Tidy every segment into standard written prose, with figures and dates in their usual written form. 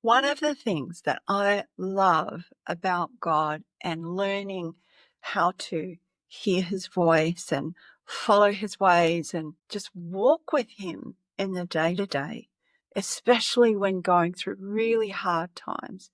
One of the things that I love about God and learning how to hear his voice and follow his ways and just walk with him in the day to day, especially when going through really hard times,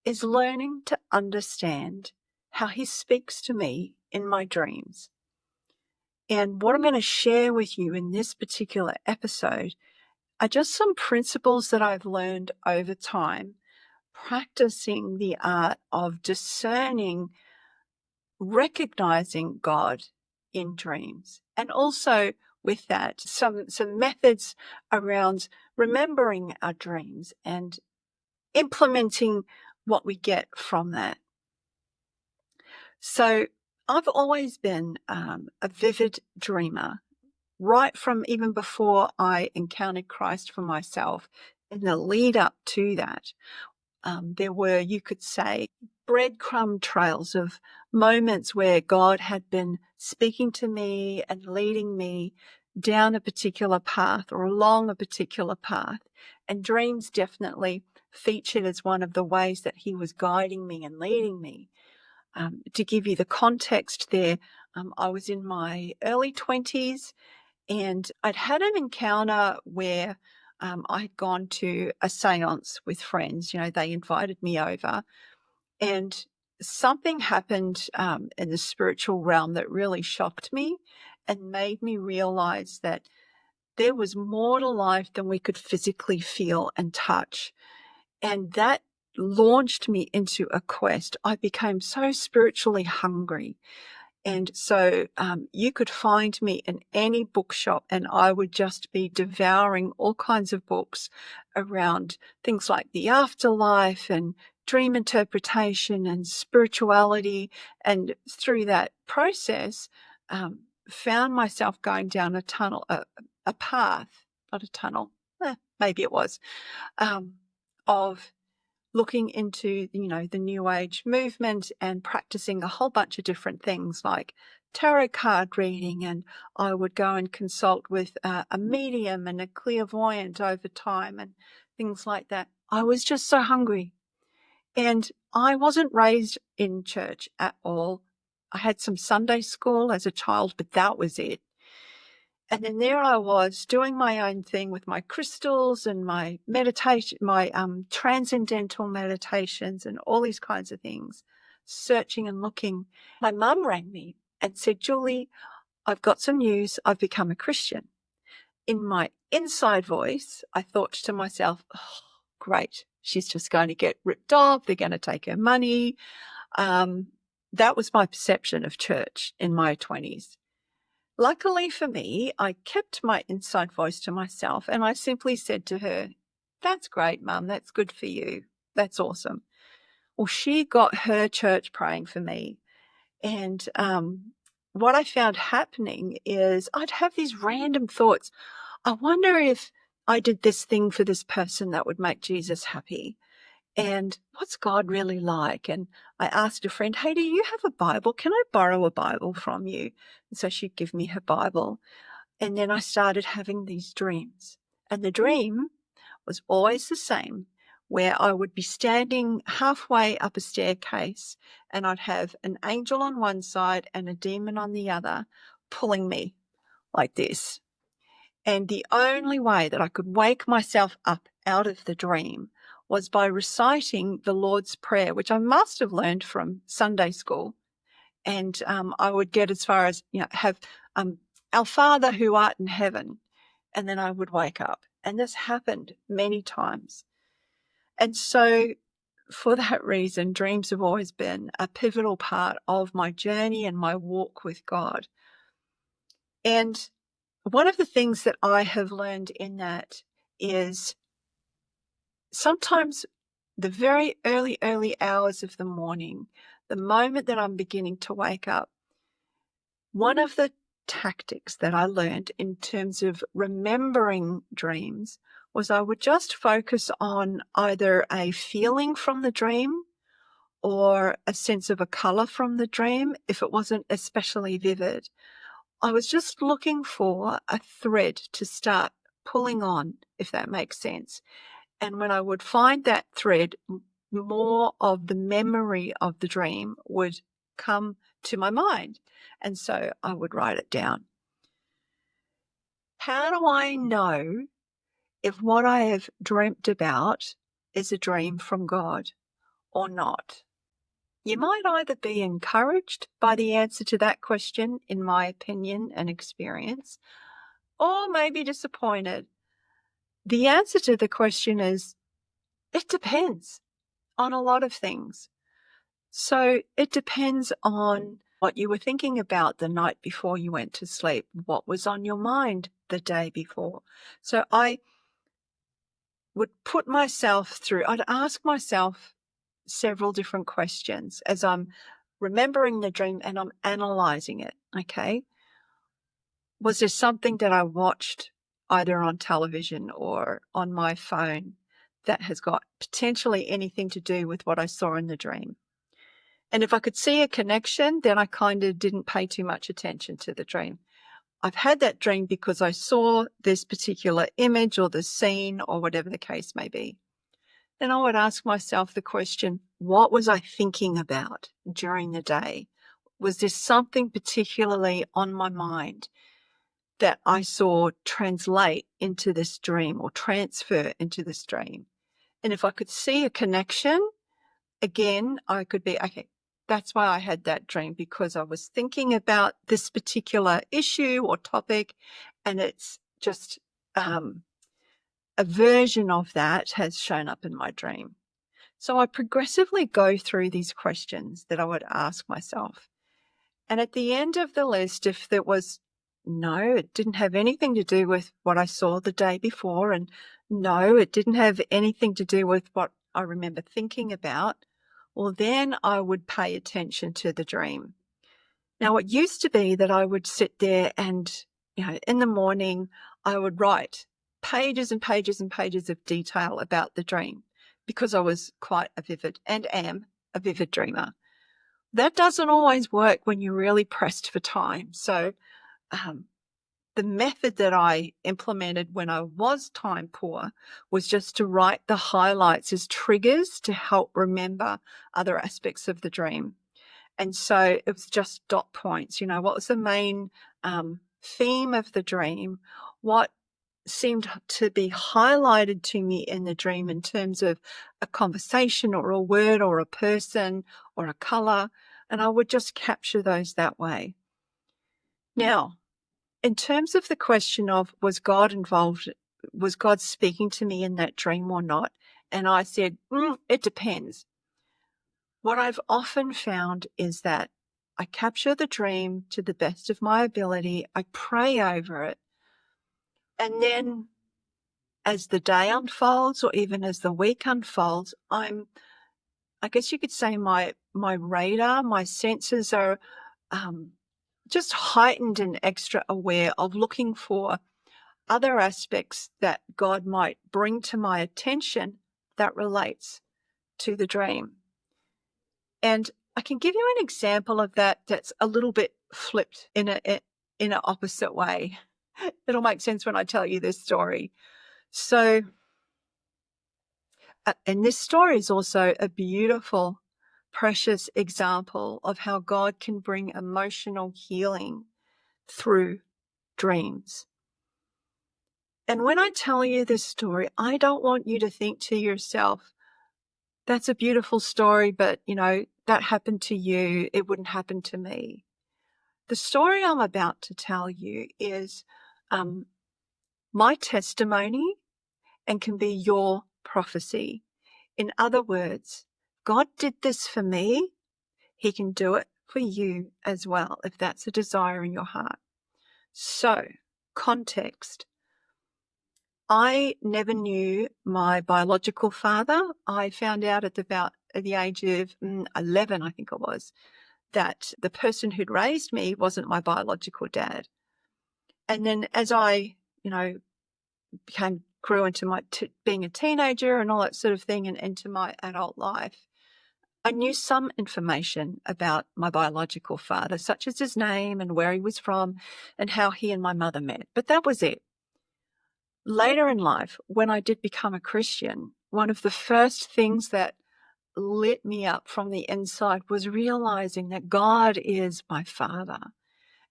is learning to understand how he speaks to me in my dreams. And what I'm going to share with you in this particular episode are just some principles that I've learned over time practicing the art of discerning, recognizing God in dreams. And also with that, some methods around remembering our dreams and implementing what we get from that. So I've always been a vivid dreamer, right from even before I encountered Christ for myself. In the lead up to that, there were, you could say, breadcrumb trails of moments where God had been speaking to me and leading me down a particular path or along a particular path. And dreams definitely featured as one of the ways that he was guiding me and leading me. To give you the context there, I was in my early 20s and I'd had an encounter where I had gone to a seance with friends. They invited me over, and something happened in the spiritual realm that really shocked me and made me realize that there was more to life than we could physically feel and touch. And that launched me into a quest. I became so spiritually hungry. And so you could find me in any bookshop and I would just be devouring all kinds of books around things like the afterlife and dream interpretation and spirituality. And through that process, found myself going down a tunnel, a path, not a tunnel, maybe it was, of looking into, the New Age movement and practicing a whole bunch of different things like tarot card reading. And I would go and consult with a medium and a clairvoyant over time and things like that. I was just so hungry. And I wasn't raised in church at all. I had some Sunday school as a child, but that was it. And then there I was doing my own thing with my crystals and my meditation, my transcendental meditations and all these kinds of things, searching and looking. My mum rang me and said, "Julie, I've got some news. I've become a Christian." In my inside voice, I thought to myself, "Oh, great. She's just going to get ripped off. They're going to take her money." That was my perception of church in my 20s. Luckily for me, I kept my inside voice to myself and I simply said to her, "That's great, Mum. That's good for you. That's awesome." Well, she got her church praying for me. And what I found happening is I'd have these random thoughts. I wonder if I did this thing for this person that would make Jesus happy. And what's God really like? And I asked a friend, "Hey, do you have a Bible? Can I borrow a Bible from you?" And so she'd give me her Bible. And then I started having these dreams. And the dream was always the same, where I would be standing halfway up a staircase and I'd have an angel on one side and a demon on the other pulling me like this. And the only way that I could wake myself up out of the dream was by reciting the Lord's Prayer, which I must have learned from Sunday school. And I would get as far as, have "Our Father who art in heaven," and then I would wake up. And this happened many times. And so for that reason, dreams have always been a pivotal part of my journey and my walk with God. And one of the things that I have learned in that is sometimes the very early hours of the morning, the moment that I'm beginning to wake up, one of the tactics that I learned in terms of remembering dreams was I would just focus on either a feeling from the dream or a sense of a color from the dream if it wasn't especially vivid. I was just looking for a thread to start pulling on, if that makes sense. And when I would find that thread, more of the memory of the dream would come to my mind. And so I would write it down. How do I know if what I have dreamt about is a dream from God or not? You might either be encouraged by the answer to that question, in my opinion and experience, or maybe disappointed. The answer to the question is, it depends on a lot of things. So it depends on what you were thinking about the night before you went to sleep, what was on your mind the day before. So I would put myself through, I'd ask myself several different questions as I'm remembering the dream and I'm analyzing it. Okay. Was there something that I watched either on television or on my phone that has got potentially anything to do with what I saw in the dream? And if I could see a connection, then I kind of didn't pay too much attention to the dream. I've had that dream because I saw this particular image or the scene or whatever the case may be. Then I would ask myself the question, what was I thinking about during the day? Was there something particularly on my mind that I saw translate into this dream or transfer into this dream? And if I could see a connection, again, I could be, okay, that's why I had that dream, because I was thinking about this particular issue or topic, and it's just a version of that has shown up in my dream. So I progressively go through these questions that I would ask myself. And at the end of the list, if there was no, it didn't have anything to do with what I saw the day before, and no, it didn't have anything to do with what I remember thinking about, well, then I would pay attention to the dream. Now, it used to be that I would sit there and, in the morning, I would write pages and pages and pages of detail about the dream because I was quite a vivid and am a vivid dreamer. That doesn't always work when you're really pressed for time. So the method that I implemented when I was time poor was just to write the highlights as triggers to help remember other aspects of the dream. And so it was just dot points. What was the main theme of the dream? What seemed to be highlighted to me in the dream in terms of a conversation or a word or a person or a color? And I would just capture those that way. Now, in terms of the question of, was God involved? Was God speaking to me in that dream or not? And I said, it depends. What I've often found is that I capture the dream to the best of my ability. I pray over it. And then as the day unfolds or even as the week unfolds, I guess you could say my radar, my senses are just heightened and extra aware of looking for other aspects that God might bring to my attention that relates to the dream. And I can give you an example of that that's a little bit flipped in an opposite way. It'll make sense when I tell you this story. So, and this story is also a beautiful, precious example of how God can bring emotional healing through dreams. And when I tell you this story, I don't want you to think to yourself, that's a beautiful story, but, that happened to you. It wouldn't happen to me. The story I'm about to tell you is my testimony and can be your prophecy. In other words, God did this for me. He can do it for you as well, if that's a desire in your heart. So, context. I never knew my biological father. I found out at the age of 11, I think it was, that the person who'd raised me wasn't my biological dad. And then as I, grew into my being a teenager and all that sort of thing and into my adult life, I knew some information about my biological father, such as his name and where he was from and how he and my mother met. But that was it. Later in life, when I did become a Christian, one of the first things that lit me up from the inside was realizing that God is my Father,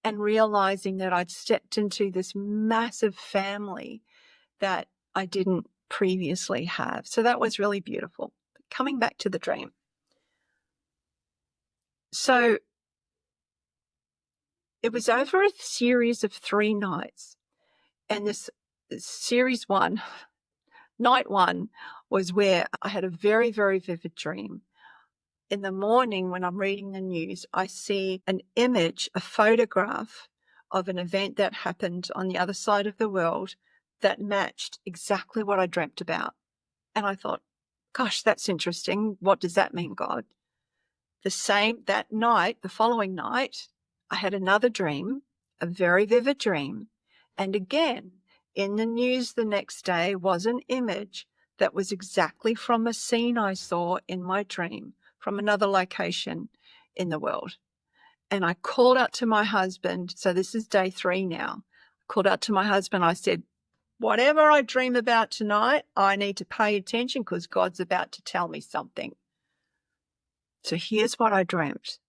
and realizing that I'd stepped into this massive family that I didn't previously have. So that was really beautiful. Coming back to the dream. So it was over a series of 3 nights. And this series 1, night 1, was where I had a very, very vivid dream. In the morning, when I'm reading the news, I see an image, a photograph of an event that happened on the other side of the world that matched exactly what I dreamt about. And I thought, gosh, that's interesting. What does that mean, God? That night, the following night, I had another dream, a very vivid dream. And again, in the news the next day was an image that was exactly from a scene I saw in my dream from another location in the world. And I called out to my husband. So this is day 3 now. I called out to my husband. I said, whatever I dream about tonight, I need to pay attention because God's about to tell me something. So here's what I dreamt.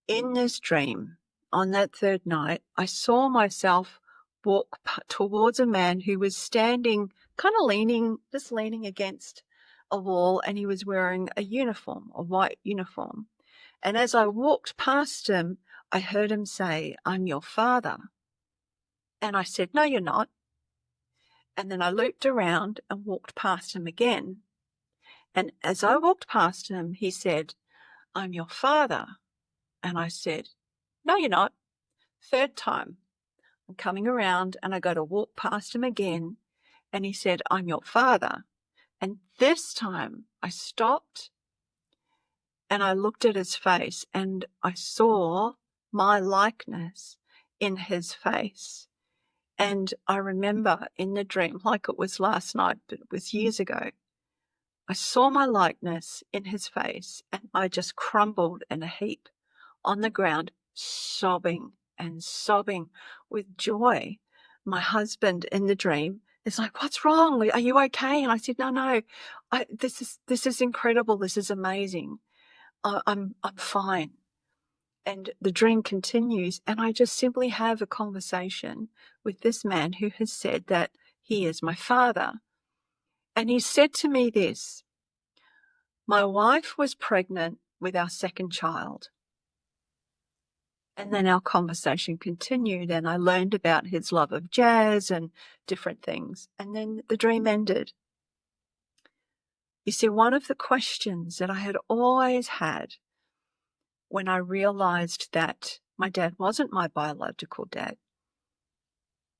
In this dream, on that 3rd night, I saw myself walk towards a man who was standing, kind of just leaning against a wall, and he was wearing a uniform, a white uniform. And as I walked past him, I heard him say, "I'm your father." And I said, "No, you're not." And then I looped around and walked past him again. And as I walked past him, he said, "I'm your father." And I said, "No, you're not." 3rd time, I'm coming around and I go to walk past him again. And he said, "I'm your father." And this time I stopped and I looked at his face and I saw my likeness in his face. And I remember in the dream, like it was last night, but it was years ago, I saw my likeness in his face and I just crumbled in a heap on the ground, sobbing and sobbing with joy. My husband in the dream is like, "What's wrong? Are you okay?" And I said, "No. This is incredible. This is amazing. I'm fine." And the dream continues, and I just simply have a conversation with this man who has said that he is my father. And he said to me this: "My wife was pregnant with our 2nd child." And then our conversation continued, and I learned about his love of jazz and different things. And then the dream ended. You see, one of the questions that I had always had when I realized that my dad wasn't my biological dad,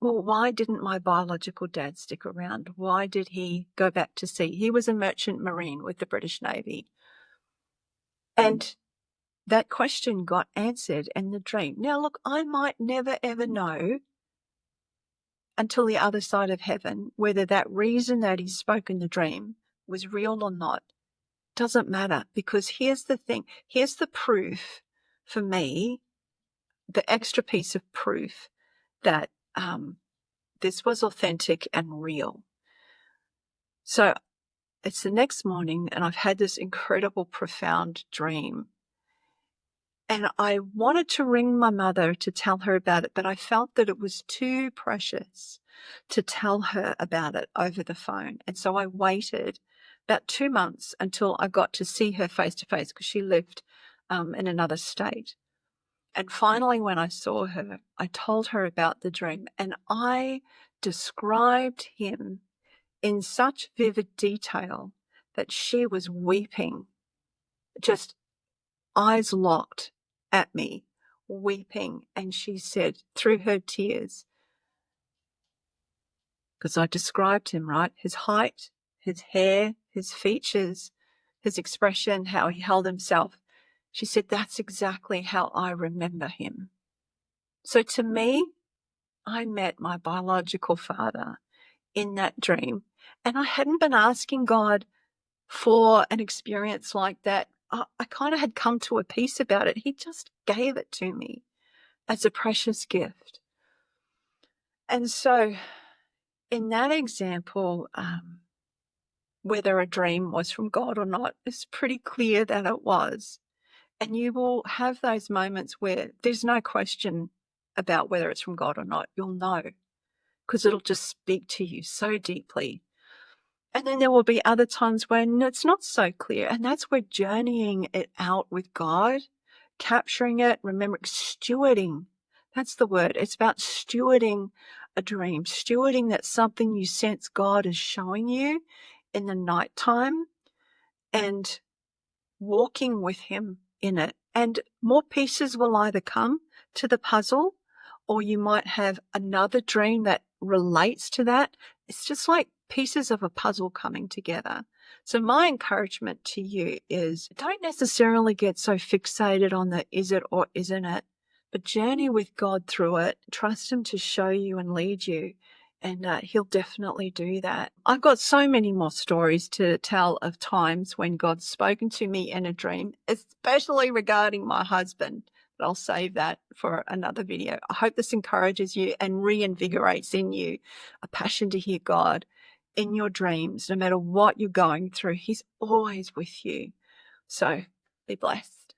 well, why didn't my biological dad stick around? Why did he go back to sea? He was a merchant marine with the British Navy. And that question got answered in the dream. Now, look, I might never, ever know until the other side of heaven whether that reason that he spoke in the dream was real or not. Doesn't matter, because here's the thing. Here's the proof for me, the extra piece of proof that this was authentic and real. So it's the next morning and I've had this incredible, profound dream. And I wanted to ring my mother to tell her about it, but I felt that it was too precious to tell her about it over the phone. And so I waited about 2 months until I got to see her face to face, because she lived in another state. And finally, when I saw her, I told her about the dream, and I described him in such vivid detail that she was weeping, just eyes locked at me, weeping. And she said through her tears, because I described him, right? His height, his hair, his features, his expression, how he held himself. She said, "That's exactly how I remember him." So to me, I met my biological father in that dream, and I hadn't been asking God for an experience like that. I kind of had come to a peace about it. He just gave it to me as a precious gift. And so in that example, whether a dream was from God or not. It's pretty clear that it was. And you will have those moments where there's no question about whether it's from God or not. You'll know, because it'll just speak to you so deeply. And then there will be other times when it's not so clear. And that's where journeying it out with God, capturing it, remembering, stewarding. That's the word. It's about stewarding a dream, stewarding that something you sense God is showing you in the nighttime, and walking with Him in it. And more pieces will either come to the puzzle, or you might have another dream that relates to that. It's just like pieces of a puzzle coming together. So my encouragement to you is, don't necessarily get so fixated on the is it or isn't it, but journey with God through it. Trust Him to show you and lead you. And He'll definitely do that. I've got so many more stories to tell of times when God's spoken to me in a dream, especially regarding my husband. But I'll save that for another video. I hope this encourages you and reinvigorates in you a passion to hear God in your dreams. No matter what you're going through, He's always with you. So be blessed.